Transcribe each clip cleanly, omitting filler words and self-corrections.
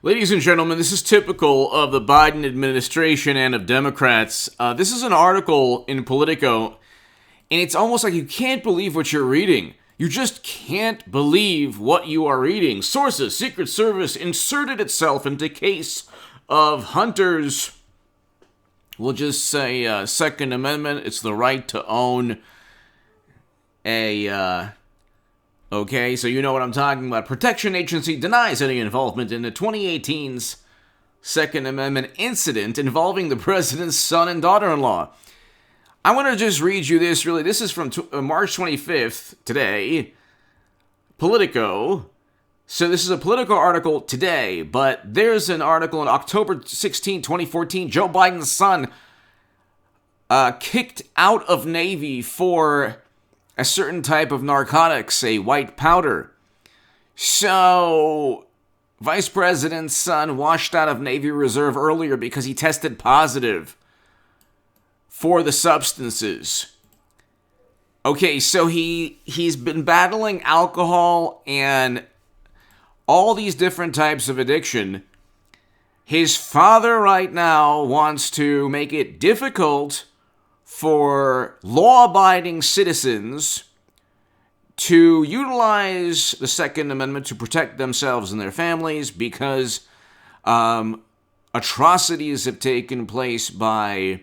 Ladies and gentlemen, this is typical of the Biden administration and of Democrats. This is an article in Politico, and it's almost like you can't believe what you're reading. You just can't believe what you are reading. Sources: Secret Service inserted itself into case of Hunter's, we'll just say, Second Amendment. It's the right to own a... Okay, so you know what I'm talking about. Protection Agency denies any involvement in the 2018's Second Amendment incident involving the president's son and daughter-in-law. I want to just read you this, really. This is from March 25th, today. Politico. So this is a Politico article today, but there's an article on October 16, 2014. Joe Biden's son kicked out of Navy for a certain type of narcotics, a white powder. So, Vice President's son washed out of Navy Reserve earlier because he tested positive for the substances. Okay, so he's been battling alcohol and all these different types of addiction. His father right now wants to make it difficult for law-abiding citizens to utilize the Second Amendment to protect themselves and their families because atrocities have taken place by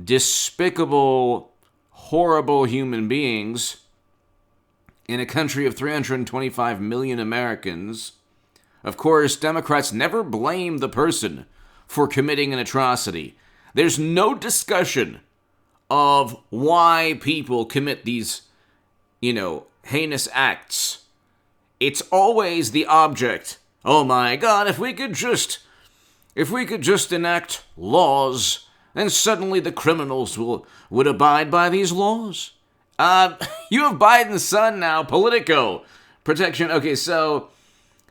despicable, horrible human beings in a country of 325 million Americans. Of course, Democrats never blame the person for committing an atrocity. There's no discussion of why people commit these, heinous acts. It's always the object. Oh my God, if we could just enact laws, then suddenly the criminals would abide by these laws. You have Biden's son now, Politico. Protection. Okay, so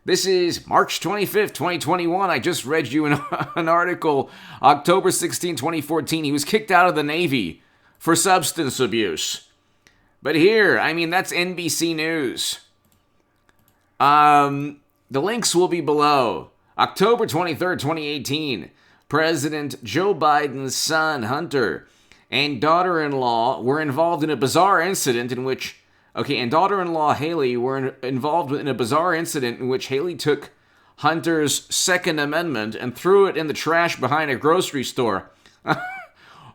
this is March 25th, 2021. I just read you an article, October 16, 2014. He was kicked out of the Navy for substance abuse. But here, that's NBC News. The links will be below. October 23rd, 2018. President Joe Biden's son, Hunter, and daughter-in-law were involved in a bizarre incident in which... and daughter-in-law Haley were involved in a bizarre incident in which Haley took Hunter's Second Amendment and threw it in the trash behind a grocery store.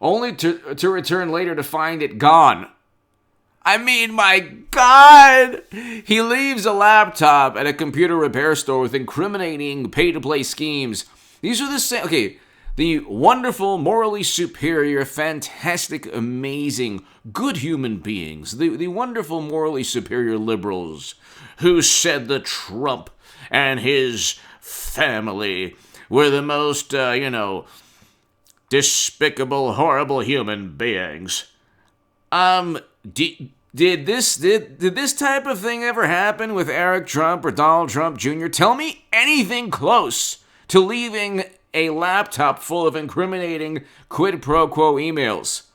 Only to return later to find it gone. My God! He leaves a laptop at a computer repair store with incriminating pay-to-play schemes. These are the same... the wonderful, morally superior, fantastic, amazing, good human beings. The wonderful, morally superior liberals who said that Trump and his family were the most, despicable, horrible human beings. Did this type of thing ever happen with Eric Trump or Donald Trump Jr.? Tell me anything close to leaving a laptop full of incriminating quid pro quo emails.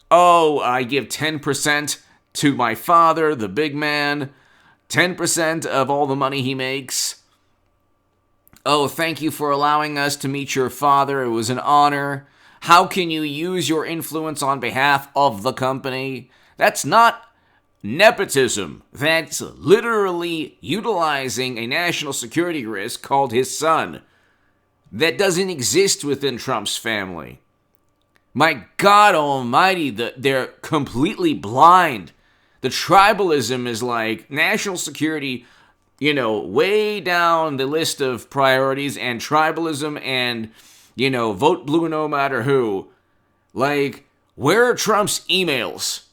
Oh, I give 10% to my father, the big man, 10% of all the money he makes. Oh, thank you for allowing us to meet your father. It was an honor. How can you use your influence on behalf of the company? That's not nepotism. That's literally utilizing a national security risk called his son that doesn't exist within Trump's family. My God almighty, they're completely blind. The tribalism is like national security, way down the list of priorities, and tribalism and, vote blue no matter who. Like, where are Trump's emails?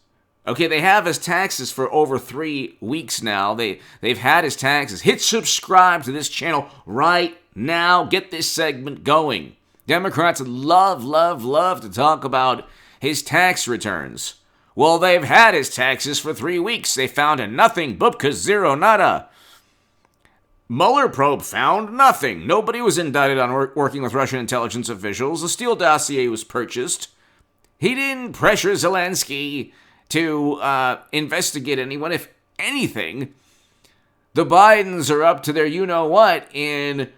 Okay, they have his taxes for over 3 weeks now. They've had his taxes. Hit subscribe to this channel right now. Get this segment going. Democrats love to talk about his tax returns. Well, they've had his taxes for 3 weeks. They found nothing. Bupka, zero, nada. Mueller probe found nothing. Nobody was indicted on working with Russian intelligence officials. The Steele dossier was purchased. He didn't pressure Zelensky to investigate anyone. If anything, the Bidens are up to their you-know-what in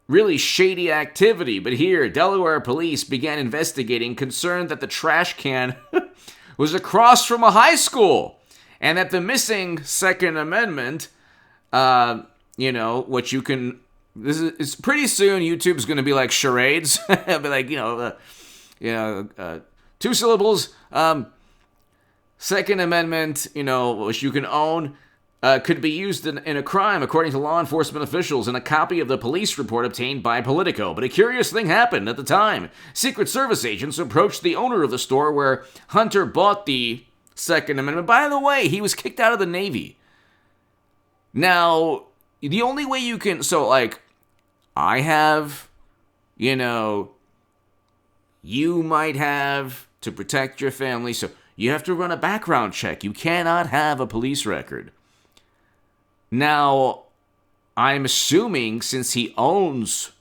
really shady activity. But here, Delaware police began investigating, concerned that the trash can was across from a high school, and that the missing Second Amendment, what you can, it's pretty soon YouTube's going to be like charades. It'll be like, two syllables, Second Amendment, which you can own, could be used in a crime, according to law enforcement officials, in a copy of the police report obtained by Politico. But a curious thing happened at the time. Secret Service agents approached the owner of the store where Hunter bought the Second Amendment. By the way, he was kicked out of the Navy. Now, the only way you can... So, I have, you might have to protect your family, so you have to run a background check. You cannot have a police record. Now, I'm assuming since he owns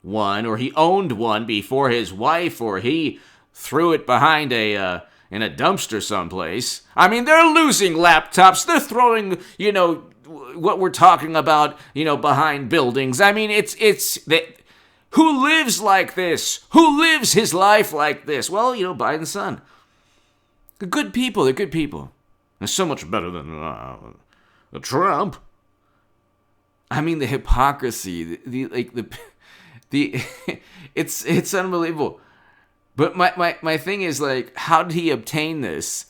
one, or he owned one before his wife, or he threw it behind in a dumpster someplace. I mean, they're losing laptops. They're throwing, what we're talking about, behind buildings. I mean, it's that. Who lives like this? Who lives his life like this? Well, Biden's son. They're good people. They're good people. They're so much better than Trump. I mean, the hypocrisy, it's unbelievable. But my thing is, how did he obtain this?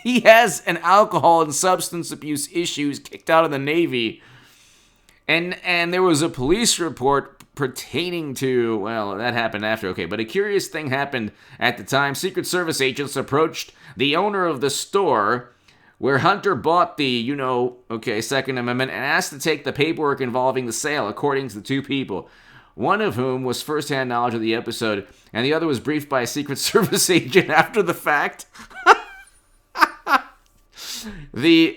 He has an alcohol and substance abuse issues, kicked out of the Navy. And there was a police report pertaining to, well, that happened after, okay. But a curious thing happened at the time. Secret Service agents approached the owner of the store where Hunter bought the, Second Amendment, and asked to take the paperwork involving the sale, according to the two people. One of whom was firsthand knowledge of the episode, and the other was briefed by a Secret Service agent after the fact. The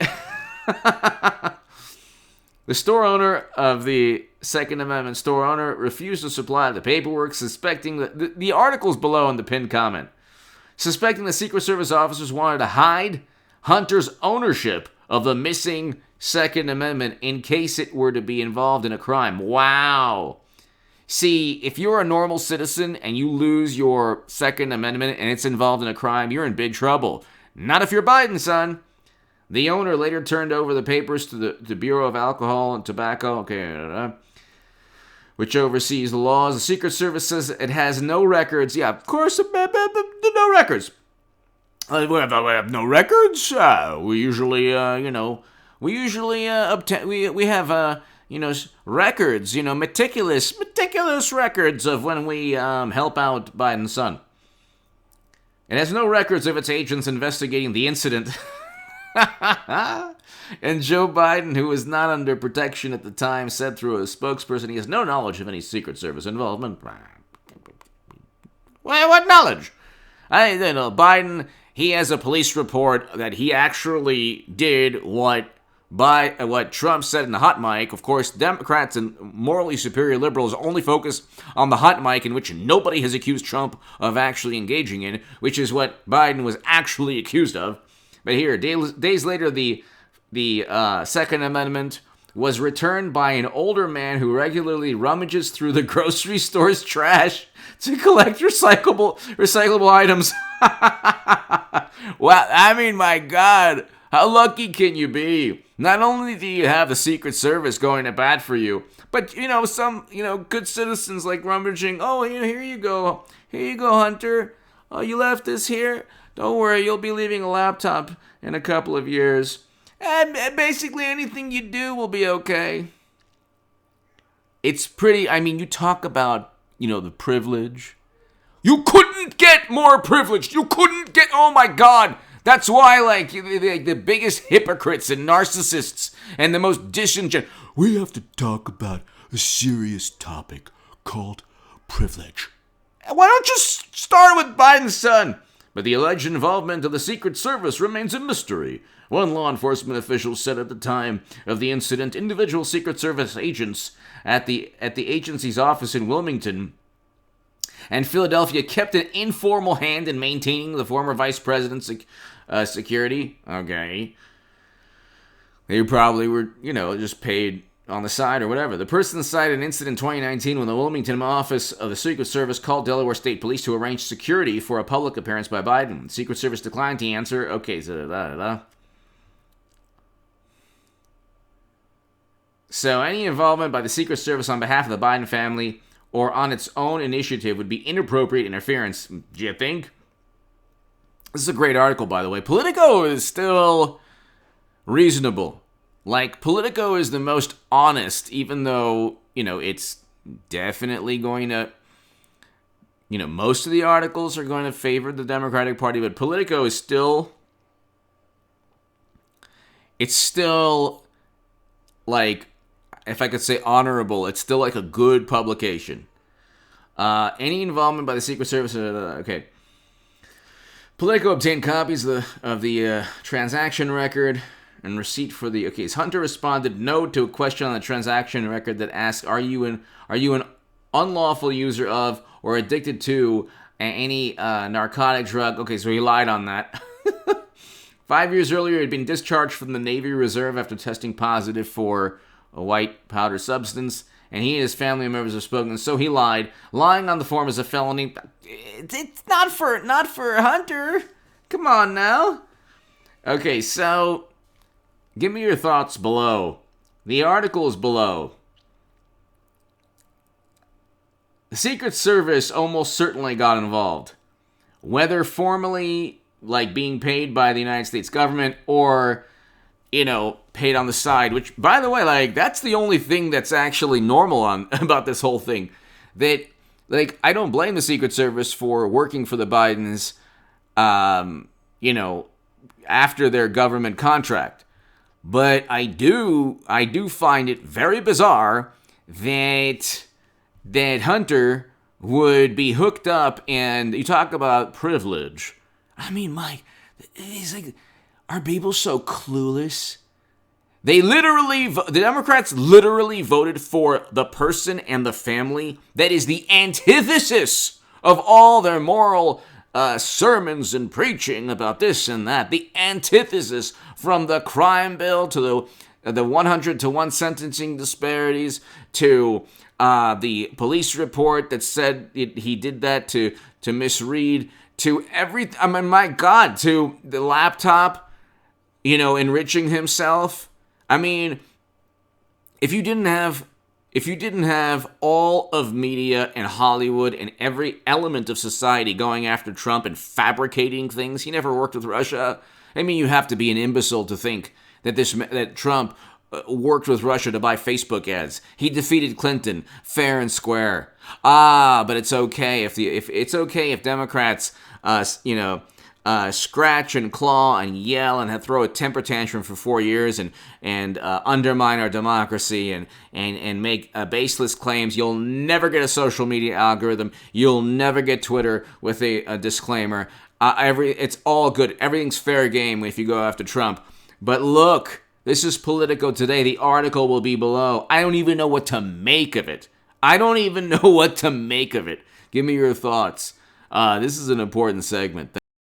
store owner of the Second Amendment store owner refused to supply the paperwork, suspecting that the article's below in the pinned comment. Suspecting the Secret Service officers wanted to hide Hunter's ownership of the missing Second Amendment in case it were to be involved in a crime. Wow. See, if you're a normal citizen and you lose your Second Amendment and it's involved in a crime, you're in big trouble. Not if you're Biden, son. The owner later turned over the papers to the Bureau of Alcohol and Tobacco, which oversees the laws. The Secret Service says it has no records. Yeah, of course, no records. We have no records. We usually, obtain. We have, records. Meticulous records of when we help out Biden's son. It has no records of its agents investigating the incident. And Joe Biden, who was not under protection at the time, said through a spokesperson he has no knowledge of any Secret Service involvement. Well, what knowledge? Biden, he has a police report that he actually did what Trump said in the hot mic. Of course, Democrats and morally superior liberals only focus on the hot mic, in which nobody has accused Trump of actually engaging in, which is what Biden was actually accused of. But here, days later, the Second Amendment was returned by an older man who regularly rummages through the grocery store's trash to collect recyclable items. Wow, I mean, my God, how lucky can you be? Not only do you have the Secret Service going to bat for you, but, some, good citizens like rummaging. Oh, here you go. Here you go, Hunter. Oh, you left this here? Don't worry, you'll be leaving a laptop in a couple of years. And basically anything you do will be okay. It's pretty, you talk about, the privilege. You couldn't get more privileged. You couldn't get, oh my God. That's why, the biggest hypocrites and narcissists and the most disingenuous. We have to talk about a serious topic called privilege. Why don't you start with Biden's son? But the alleged involvement of the Secret Service remains a mystery. One law enforcement official said at the time of the incident, individual Secret Service agents at the agency's office in Wilmington and Philadelphia kept an informal hand in maintaining the former vice president's security. Okay. They probably were, just paid on the side or whatever. The person cited an incident in 2019 when the Wilmington office of the Secret Service called Delaware State Police to arrange security for a public appearance by Biden. The Secret Service declined to answer. Okay, So any involvement by the Secret Service on behalf of the Biden family or on its own initiative would be inappropriate interference. Do you think? This is a great article, by the way. Politico is still reasonable. Like, Politico is the most honest, even though, it's definitely going to, most of the articles are going to favor the Democratic Party, but Politico is still, it's still, like, if I could say honorable, it's still like a good publication. Any involvement by the Secret Service, okay. Politico obtained copies of the transaction record and receipt for the... Okay, Hunter responded no to a question on the transaction record that asked, are you an unlawful user of or addicted to any narcotic drug? Okay, so he lied on that. 5 years earlier, he had been discharged from the Navy Reserve after testing positive for a white powder substance, and he and his family members have spoken, so he lied. Lying on the form is a felony. It's not for Hunter. Come on now. Okay, so give me your thoughts below. The article is below. The Secret Service almost certainly got involved. Whether formally, like being paid by the United States government or, paid on the side, which, by the way, like, that's the only thing that's actually normal about this whole thing. That, like, I don't blame the Secret Service for working for the Bidens, after their government contract. But I do find it very bizarre that Hunter would be hooked up, and you talk about privilege. I mean, Mike, it's like, are people so clueless? The Democrats literally voted for the person and the family that is the antithesis of all their moral sermons and preaching about this and that. The antithesis from the crime bill to the 100-to-1 sentencing disparities to the police report that said he did that to misread, to everything. I mean, my God, to the laptop, enriching himself. I mean, if you didn't have all of media and Hollywood and every element of society going after Trump and fabricating things, he never worked with Russia. I mean, you have to be an imbecile to think that Trump worked with Russia to buy Facebook ads. He defeated Clinton fair and square. But it's okay if Democrats, scratch and claw and yell and throw a temper tantrum for 4 years and undermine our democracy and make baseless claims. You'll never get a social media algorithm. You'll never get Twitter with a disclaimer. It's all good. Everything's fair game if you go after Trump. But look, this is Politico today. The article will be below. I don't even know what to make of it. Give me your thoughts. This is an important segment.